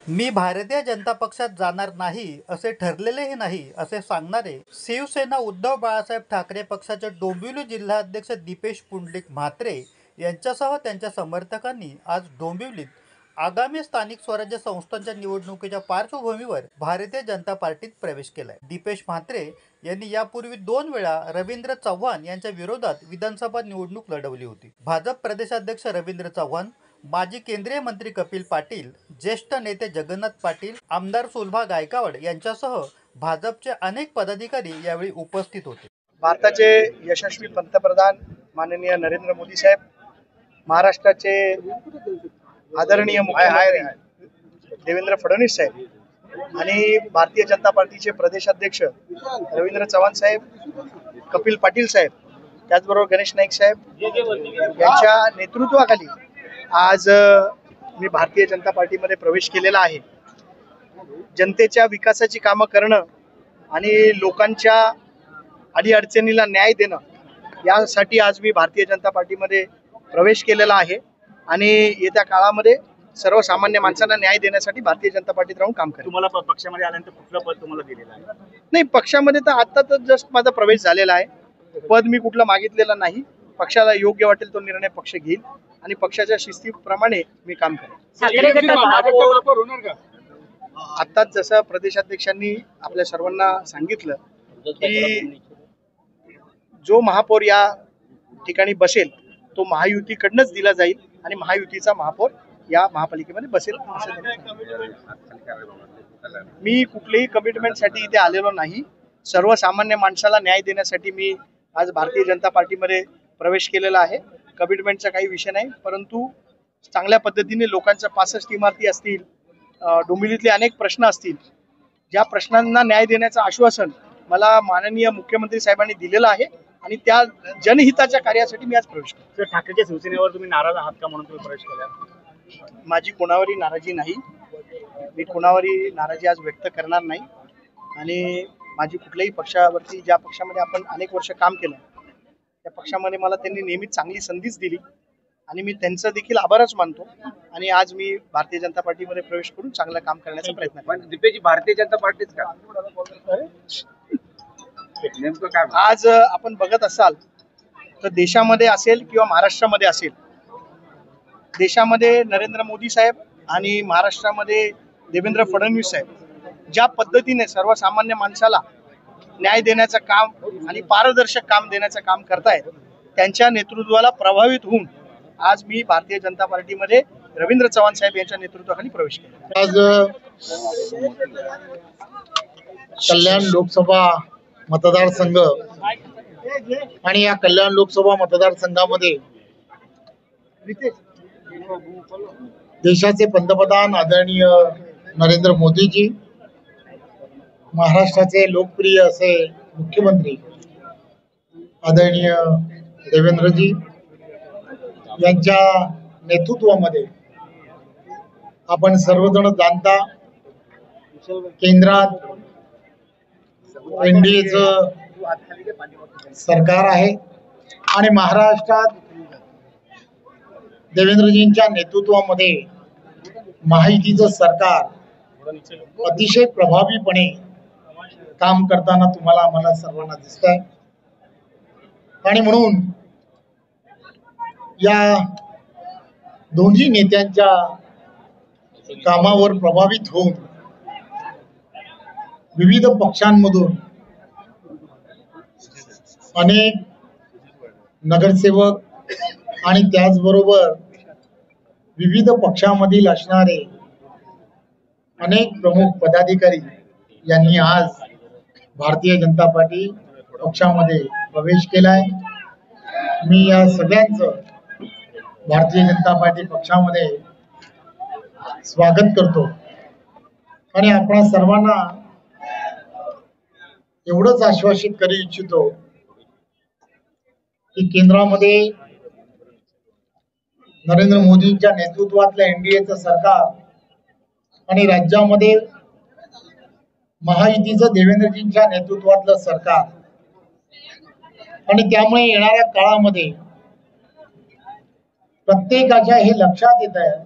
मी भारतीय जनता पक्षात जाणार नाही असे ठरलेलेही नाही असे सांगणारे शिवसेना उद्धव बाळासाहेब ठाकरे पक्षाचे डोंबिवली जिल्हाध्यक्ष दीपेश पुंडलिक म्हात्रे यांच्यासह त्यांच्या समर्थकांनी आज डोंबिवलीत आगामी स्थानिक स्वराज्य संस्थांच्या निवडणुकीच्या पार्श्वभूमीवर भारतीय जनता पार्टीत प्रवेश केलाय। दीपेश म्हात्रे यांनी यापूर्वी 2 वेळा रवींद्र चव्हाण यांच्या विरोधात विधानसभा निवडणूक लढवली होती। भाजप प्रदेशाध्यक्ष रवींद्र चव्हाण, माजी केंद्रीय मंत्री कपिल पाटील, ज्येष्ठ नेते जगन्नाथ पाटील, आमदार सुलभा गायकवाड यांच्यासह भाजपचे अनेक पदाधिकारी यावेळी उपस्थित होते। भारताचे यशस्वी पंतप्रधान माननीय नरेंद्र मोदी साहेब, महाराष्ट्राचे आदरणीय मुख्यमंत्री देवेंद्र फडणवीस साहेब आणि भारतीय जनता पार्टीचे प्रदेशाध्यक्ष रवींद्र चव्हाण साहेब, कपिल पाटील साहेब, त्याचबरोबर गणेश नाईक साहेब यांच्या नेतृत्वाखाली आज मी भारतीय जनता पार्टीमध्ये प्रवेश केलेला आहे। जनतेच्या विकासाची कामं करणं आणि लोकांच्या अडीअडचणीला न्याय देणं यासाठी आज मी भारतीय जनता पार्टीमध्ये प्रवेश केलेला आहे आणि येत्या काळामध्ये सर्वसामान्य माणसांना न्याय देण्यासाठी भारतीय जनता पार्टीत राहून काम करेन। तुम्हाला पक्षामध्ये आल्यानंतर कुठलं पद तुम्हाला दिलेलं आहे? नाही, पक्षामध्ये तर आता तर जस्ट माझा प्रवेश झालेला आहे। पद मी कुठलं मागितलेलं नाही। पक्षाला योग्य वाटेल तो निर्णय पक्ष घेईल आणि पक्षाच्या शिस्तीप्रमाणे मी काम करेन। आताच जसं प्रदेशाध्यक्षांनी आपल्या सर्वांना सांगितलं की जो महापौर या ठिकाणी बसेल तो महायुतीकडनंच दिला जाईल आणि महायुतीचा महापौर या महापालिकेमध्ये बसेल असं मी कुठल्याही कमिटमेंटसाठी इथे आलेलो नाही। सर्वसामान्य माणसाला न्याय देण्यासाठी मी आज भारतीय जनता पार्टीमध्ये प्रवेश केलेला आहे। कमिटमेंटचा काही विषय नाही, परंतु चांगल्या पद्धतीने लोकांच्या 65 इमारती असतील, डोंबिवलीतले अनेक प्रश्न असतील, ज्या प्रश्नांना न्याय देण्याचं आश्वासन मला माननीय मुख्यमंत्री साहेबांनी दिलेलं आहे आणि त्या जनहिताच्या कार्यासाठी मी आज प्रवेश केला। ठाकरेच्या शिवसेनेवर तुम्ही नाराज आहात का म्हणून तुम्ही प्रवेश केला? माझी कोणावरही नाराजी नाही। मी कोणावरही नाराजी आज व्यक्त करणार नाही आणि माझी कुठल्याही पक्षावरती, ज्या पक्षामध्ये आपण अनेक वर्ष काम केलं त्या पक्षामध्ये मला त्यांनी नेहमीच चांगली संधीच दिली आणि मी त्यांचं देखील आभारच मानतो आणि आज मी भारतीय जनता पार्टीमध्ये प्रवेश करून चांगलं काम करण्याचा प्रयत्न करतो। दीपेश, भारतीय जनता पार्टीच का नेमकं काय? आज आपण बघत असाल तर देशामध्ये असेल किंवा महाराष्ट्रामध्ये असेल, देशामध्ये नरेंद्र मोदी साहेब आणि महाराष्ट्रामध्ये देवेंद्र फडणवीस साहेब ज्या पद्धतीने सर्वसामान्य माणसाला न्याय देण्याचं काम आणि पारदर्शक काम देण्याचं काम करतायत, त्यांच्या नेतृत्वाला प्रभावित होऊन आज मी भारतीय जनता पार्टीमध्ये रवींद्र चव्हाण साहेब यांच्या नेतृत्वाखाली प्रवेश केला। आज कल्याण लोकसभा मतदारसंघ आणि या कल्याण लोकसभा मतदारसंघामध्ये देशाचे पंतप्रधान आदरणीय नरेंद्र मोदीजी, महाराष्ट्राचे लोकप्रिय असे मुख्यमंत्री आदरणीय देवेंद्रजी यांच्या नेतृत्वामध्ये आपण सर्वजण जाणता केंद्रात एनडीएचं सरकार आहे आणि महाराष्ट्रात देवेंद्रजींच्या नेतृत्वामध्ये महायुतीचं सरकार अतिशय प्रभावीपणे काम करताना तुम्हाला आम्हाला सर्वांना दिसत आहे आणि म्हणून या दोन्ही नेत्यांच्या कामावर प्रभावित होऊन विविध पक्षांमधून अनेक नगरसेवक आणि त्याचबरोबर विविध पक्षामधील असणारे अनेक प्रमुख पदाधिकारी यांनी आज भारतीय जनता पार्टी पक्षामध्ये प्रवेश केलाय। मी या सगळ्यांचं भारतीय जनता पार्टी पक्षामध्ये स्वागत करतो आणि आपण सर्वांना एवढंच आश्वासित करू इच्छितो की केंद्रामध्ये नरेंद्र मोदींच्या नेतृत्वातलं एनडीएचं सरकार आणि राज्यामध्ये महायुतीचं देवेंद्रजींच्या नेतृत्वातलं सरकार आणि त्यामुळे येणाऱ्या काळामध्ये प्रत्येकाच्या हे लक्षात येत आहे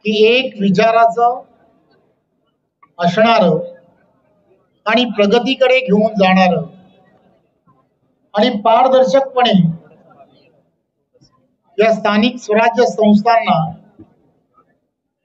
की एक विचाराचं असणार आणि प्रगतीकडे घेऊन जाणार आणि पारदर्शकपणे या स्थानिक स्वराज्य संस्थांना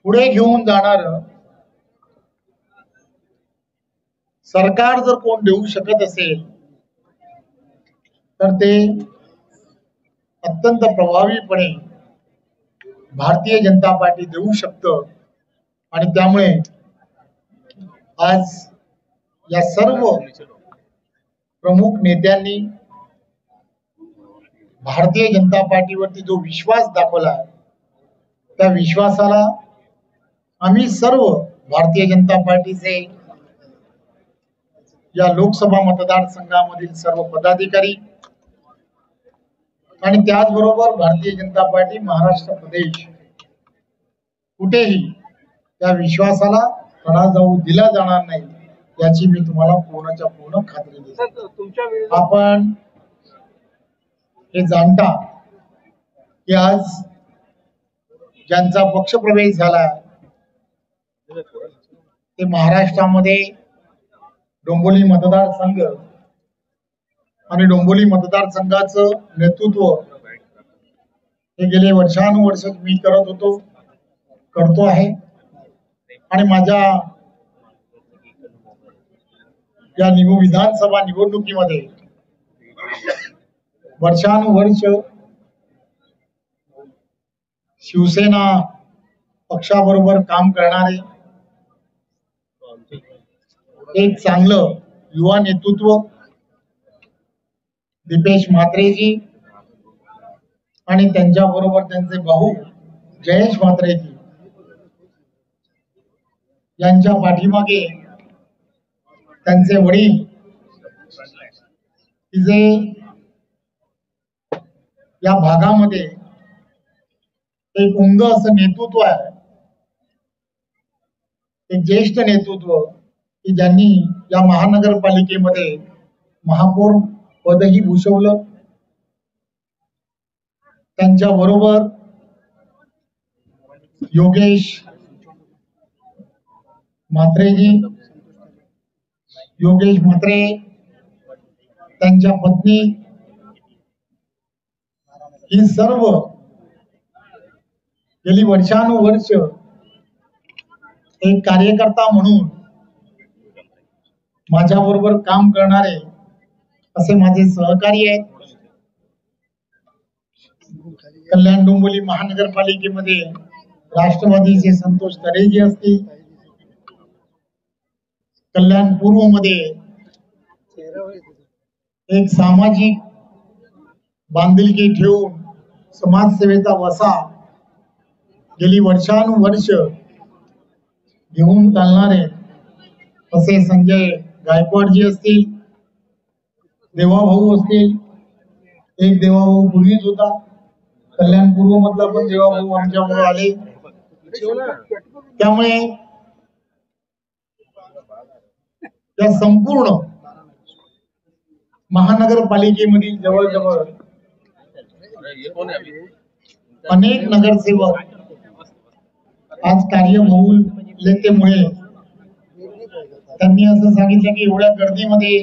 पुढे घेऊन जाणार सरकार जर कोण देऊ शकत असेल तर ते अत्यंत प्रभावीपणे भारतीय जनता पार्टी देऊ शकतं. आणि त्यामुळे आज या सर्व प्रमुख नेत्यांनी भारतीय जनता पार्टीवरती जो विश्वास दाखवला त्या विश्वासाला आम्ही सर्व भारतीय जनता पार्टीचे या लोकसभा मतदारसंघामधील सर्व पदाधिकारी आणि त्याचबरोबर भारतीय जनता पार्टी महाराष्ट्र प्रदेश कुठेही त्या विश्वासाला तडा जाऊ दिला जाणार नाही याची मी तुम्हाला पूर्णच्या पूर्ण खात्री देतो. आपण हे जाणता की आज ज्यांचा पक्षप्रवेश झाला ते महाराष्ट्रामध्ये डोंबिवली मतदारसंघ आणि डोंबिवली मतदारसंघाचं नेतृत्व हे गेले वर्षानुवर्ष मी करतो आहे. आणि माझ्या या विधानसभा निवडणुकीमध्ये वर्षानुवर्ष शिवसेना पक्षाबरोबर काम करणारे एक चांगलं युवा नेतृत्व दीपेश म्हात्रेजी आणि त्यांच्या बरोबर त्यांचे भाऊ जयेश म्हात्रेजी यांच्या पाठीमागे त्यांचे वडील की जे या भागामध्ये एक उमद असं नेतृत्व आहे, एक ज्येष्ठ नेतृत्व की ज्यांनी या महानगरपालिकेमध्ये महापौर पदही भूषवलं. त्यांच्या बरोबर योगेश म्हात्रे, त्यांच्या पत्नी ही सर्व गेली वर्षानुवर्ष एक कार्यकर्ता म्हणून माझ्या बरोबर काम करणारे असे माझे सहकारी आहेत. कल्याण डोंबिवली महानगरपालिकेमध्ये राष्ट्रवादीचे संतोष तरेजी असतील, कल्याण पूर्व मध्ये एक सामाजिक बांधिलकी ठेवून समाजसेवेचा वसा गेली वर्षानुवर्ष घेऊन चालणारे असे संजय गायकवाडजी असतील, देवाभाऊ असतील. एक देवाभाऊ पूर्वीच होता, कल्याण पूर्व मधला पण देवाभाऊ आमच्यामुळे आले. त्यामुळे या संपूर्ण महानगरपालिकेमधील जवळजवळ अनेक नगरसेवक आज कार्यबहुलतेमुळे त्यांनी असं सांगितलं की एवढ्या गर्दीमध्ये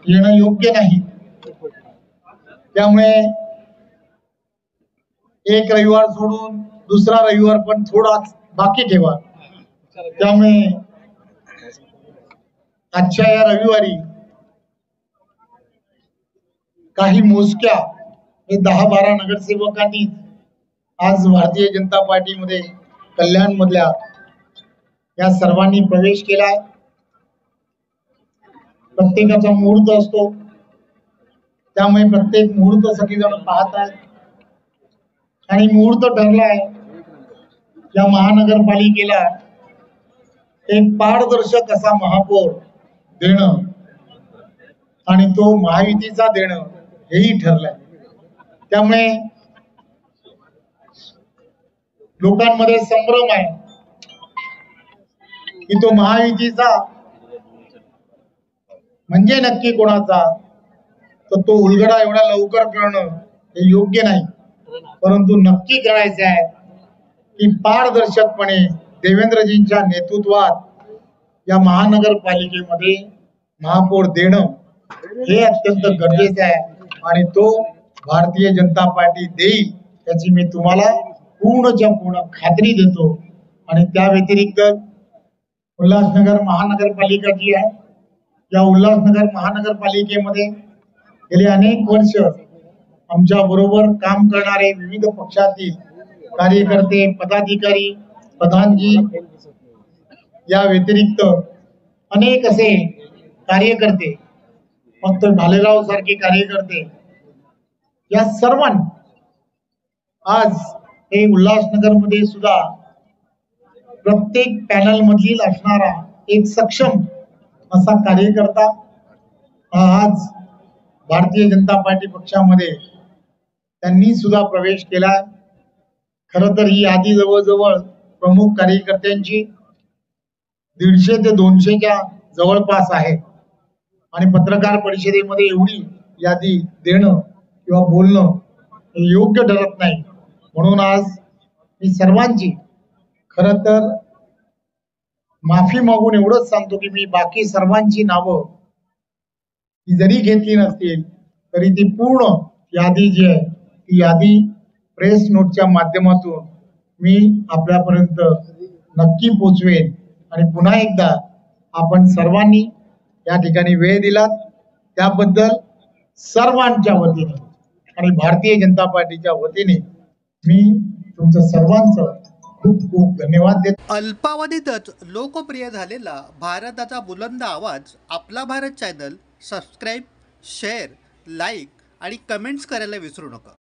येणं योग्य नाही, त्यामुळे एक रविवार सोडून दुसरा रविवार पण थोडा बाकी ठेवा. त्यामुळे आजच्या या रविवारी काही मोजक्या 10-12 नगरसेवकांनी आज भारतीय जनता पार्टीमध्ये कल्याण मधल्या या सर्वांनी प्रवेश केलाय. प्रत्येकाचा मुहूर्त असतो, त्यामुळे प्रत्येक मुहूर्त सगळेजण पाहत आहेत आणि मुहूर्त ठरलाय या महानगरपालिकेला एक पारदर्शक असा महापौर देणं आणि तो महायुतीचा देणं हेही ठरलंय. त्यामुळे लोकांमध्ये संभ्रम आहे की तो महायुतीचा म्हणजे नक्की कोणाचा, तर तो उलगडा एवढा लवकर करणं हे योग्य नाही. परंतु नक्की करायचं आहे की पारदर्शकपणे देवेंद्रजींच्या नेतृत्वात या महानगरपालिकेमध्ये महापौर देणं हे अत्यंत गरजेचं आहे आणि तो भारतीय जनता पार्टी देईल याची मी तुम्हाला पूर्णच्या पूर्ण खात्री देतो. आणि त्या व्यतिरिक्त उल्हासनगर महानगरपालिका जी आहे, या उल्हासनगर महानगरपालिकेमध्ये गेली अनेक वर्ष आमच्या बरोबर काम करणारे विविध पक्षातील कार्यकर्ते, पदाधिकारी, प्रधानजी, या व्यतिरिक्त अनेक असे कार्यकर्ते, फक्त भालेराव सारखे कार्यकर्ते, या सर्वांनी आज हे उल्हासनगर मध्ये सुद्धा प्रत्येक पॅनल मधील असणारा एक सक्षम असा कार्यकर्ता आज भारतीय जनता पार्टी पक्षामध्ये त्यांनी सुद्धा प्रवेश केला. खरं तर ही यादी जवळजवळ प्रमुख कार्यकर्त्यांची 150 ते 200च्या जवळपास आहे आणि पत्रकार परिषदेमध्ये एवढी यादी देणं किंवा बोलणं योग्य ठरत नाही. म्हणून आज मी सर्वांची खरं तर माफी मागून एवढंच सांगतो की मी बाकी सर्वांची नावं ती जरी घेतली नसतील तरी ती पूर्ण यादी जी आहे ती यादी प्रेस नोटच्या माध्यमातून मी आपल्यापर्यंत नक्की पोचवेन. आणि पुन्हा एकदा आपण सर्वांनी या ठिकाणी वेळ दिलात त्याबद्दल सर्वांच्या वतीने आणि भारतीय जनता पार्टीच्या वतीने मी तुमचं सर्वांचं खूप खूप धन्यवाद देतो. अल्पावधीतच लोकप्रिय झालेला भारताचा बुलंद आवाज आपला Bharat channel subscribe, share, like आणि कमेंट्स करायला विसरू नका.